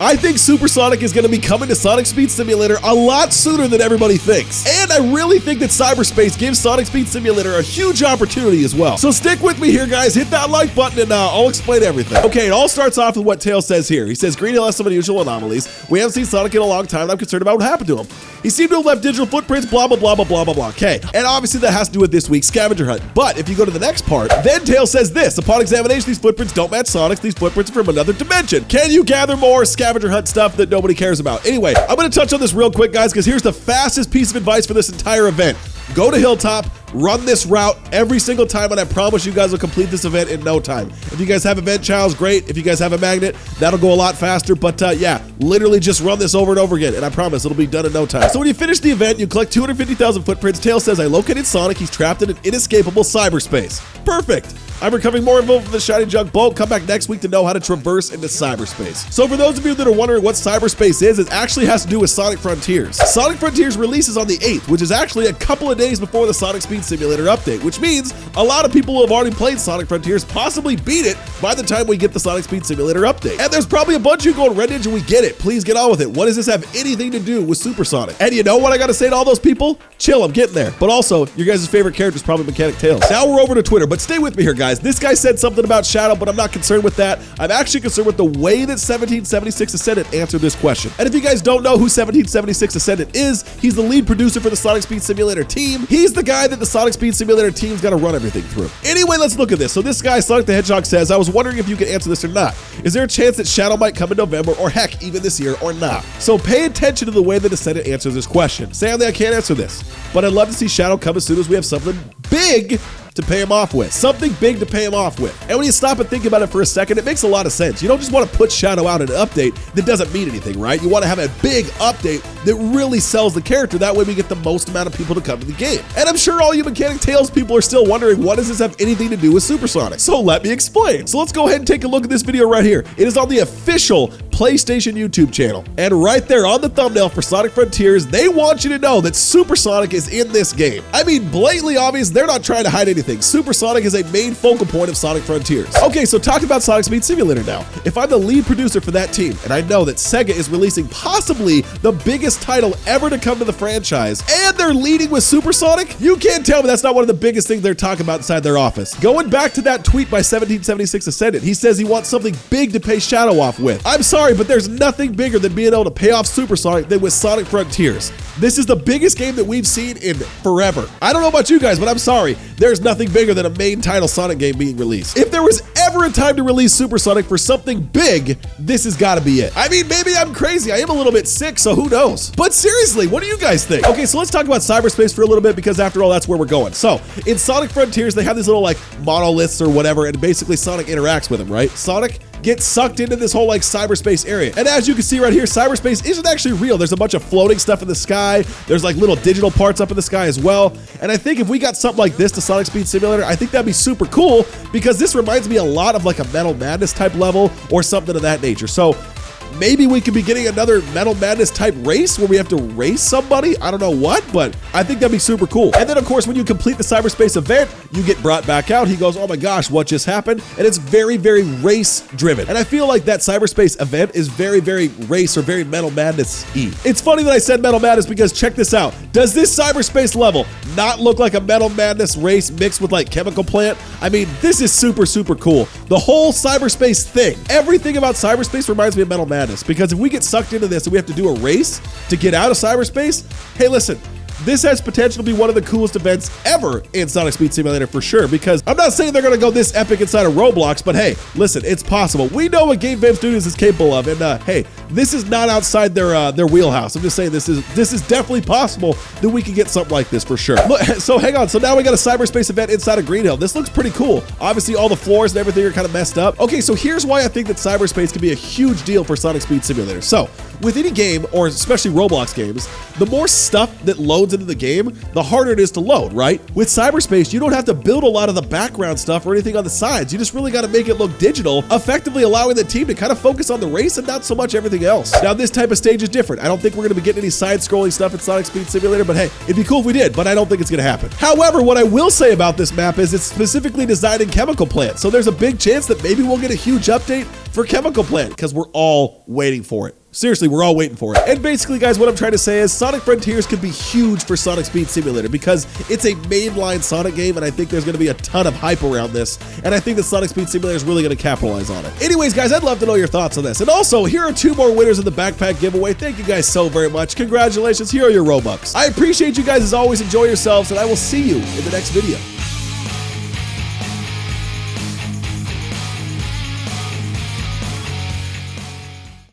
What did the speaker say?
I think Supersonic is going to be coming to Sonic Speed Simulator a lot sooner than everybody thinks. And I really think that Cyberspace gives Sonic Speed Simulator a huge opportunity as well. So stick with me here, guys. Hit that like button and I'll explain everything. Okay, it all starts off with what Tails says here. He says, Green Hill has some unusual anomalies. We haven't seen Sonic in a long time and I'm concerned about what happened to him. He seemed to have left digital footprints, blah, blah, blah, blah, blah, blah, blah. Okay, and obviously that has to do with this week's scavenger hunt. But if you go to the next part, then Tails says this. Upon examination, these footprints don't match Sonic's. These footprints are from another dimension. Can you gather more scavenger hunt stuff that nobody cares about? Anyway, I'm going to touch on this real quick, guys, because here's the fastest piece of advice for this entire event. Go to Hilltop, run this route every single time, and I promise you guys will complete this event in no time. If you guys have event childs, great. If you guys have a magnet, that'll go a lot faster. But yeah, literally just run this over and over again, and I promise it'll be done in no time. So when you finish the event, you collect 250,000 footprints. Tails says, I located Sonic. He's trapped in an inescapable cyberspace. Perfect. I'm recovering more info from the Shiny Junk Bolt. Come back next week to know how to traverse into cyberspace. So for those of you that are wondering what cyberspace is, it actually has to do with Sonic Frontiers. Sonic Frontiers releases on the 8th, which is actually a couple of days before the Sonic Speed Simulator update, which means a lot of people who have already played Sonic Frontiers possibly beat it by the time we get the Sonic Speed Simulator update. And there's probably a bunch of you going, RedNinja, we get it. Please get on with it. What does this have anything to do with Supersonic? And you know what I gotta say to all those people? Chill, I'm getting there. But also, your guys' favorite character is probably Mechanic Tails. Now we're over to Twitter, but stay with me here, guys. This guy said something about Shadow, but I'm not concerned with that. I'm actually concerned with the way that 1776 Ascendant answered this question. And if you guys don't know who 1776 Ascendant is, he's the lead producer for the Sonic Speed Simulator team. He's the guy that the Sonic Speed Simulator team's got to run everything through. Anyway, let's look at this. So this guy, Sonic the Hedgehog, says, I was wondering if you could answer this or not. Is there a chance that Shadow might come in November, or heck, even this year, or not? So pay attention to the way the Ascendant answers this question. Sadly, I can't answer this, but I'd love to see Shadow come as soon as we have something big to pay him off with. Something big to pay him off with. And when you stop and think about it for a second, it makes a lot of sense. You don't just want to put Shadow out in an update that doesn't mean anything, right? You want to have a big update that really sells the character. That way we get the most amount of people to come to the game. And I'm sure all you Mechanic Tails people are still wondering, what does this have anything to do with Supersonic? So let me explain. So let's go ahead and take a look at this video right here. It is on the official PlayStation YouTube channel. And right there on the thumbnail for Sonic Frontiers, they want you to know that Supersonic is in this game. I mean, blatantly obvious, they're not trying to hide anything. Supersonic is a main focal point of Sonic Frontiers. Okay, so talking about Sonic Speed Simulator now. If I'm the lead producer for that team, and I know that Sega is releasing possibly the biggest title ever to come to the franchise, and they're leading with Supersonic, you can't tell me that's not one of the biggest things they're talking about inside their office. Going back to that tweet by 1776 Ascendant, he says he wants something big to pay Shadow off with. I'm sorry, but there's nothing bigger than being able to pay off Supersonic than with Sonic Frontiers. This is the biggest game that we've seen in forever. I don't know about you guys, but I'm sorry. There's nothing bigger than a main title Sonic game being released. If there was ever a time to release Supersonic for something big, this has got to be it. I mean, maybe I'm crazy. I am a little bit sick, so who knows? But seriously, what do you guys think? Okay, so let's talk about cyberspace for a little bit, because after all, that's where we're going. So in Sonic Frontiers, they have these little like monoliths or whatever, and basically Sonic interacts with them, right? Sonic gets sucked into this whole like cyberspace area. And as you can see right here, cyberspace isn't actually real. There's a bunch of floating stuff in the sky. There's like little digital parts up in the sky as well. And I think if we got something like this to Sonic Speed Simulator, I think that'd be super cool, because this reminds me a lot of like a Metal Madness type level or something of that nature. So maybe we could be getting another Metal Madness type race where we have to race somebody. I don't know what, but I think that'd be super cool. And then of course, when you complete the cyberspace event, you get brought back out. He goes, oh my gosh, what just happened? And it's very, very race driven. And I feel like that cyberspace event is very, very race or very Metal Madness-y. It's funny that I said Metal Madness, because check this out. Does this cyberspace level not look like a Metal Madness race mixed with like Chemical Plant? I mean, this is super, super cool. The whole cyberspace thing, everything about cyberspace reminds me of Metal Madness, because if we get sucked into this and we have to do a race to get out of cyberspace, hey, listen, this has potential to be one of the coolest events ever in Sonic Speed Simulator for sure, because I'm not saying they're going to go this epic inside of Roblox, but hey, listen, it's possible. We know what Game Fam Studios is capable of, and hey, this is not outside their wheelhouse. I'm just saying this is definitely possible that we can get something like this for sure. Look, so hang on, so now we got a cyberspace event inside of Green Hill. This looks pretty cool. Obviously, all the floors and everything are kind of messed up. Okay, so here's why I think that cyberspace can be a huge deal for Sonic Speed Simulator. So with any game, or especially Roblox games, the more stuff that loads into the game, the harder it is to load, right? With cyberspace, you don't have to build a lot of the background stuff or anything on the sides. You just really got to make it look digital, effectively allowing the team to kind of focus on the race and not so much everything else. Now, this type of stage is different. I don't think we're going to be getting any side-scrolling stuff in Sonic Speed Simulator, but hey, it'd be cool if we did, but I don't think it's going to happen. However, what I will say about this map is it's specifically designed in Chemical Plant, so there's a big chance that maybe we'll get a huge update for Chemical Plant, because we're all waiting for it. Seriously, we're all waiting for it. And basically, guys, what I'm trying to say is Sonic Frontiers could be huge for Sonic Speed Simulator because it's a mainline Sonic game, and I think there's going to be a ton of hype around this, and I think that Sonic Speed Simulator is really going to capitalize on it. Anyways, guys, I'd love to know your thoughts on this. And also, here are 2 more winners of the backpack giveaway. Thank you guys so very much. Congratulations. Here are your Robux. I appreciate you guys as always. Enjoy yourselves, and I will see you in the next video.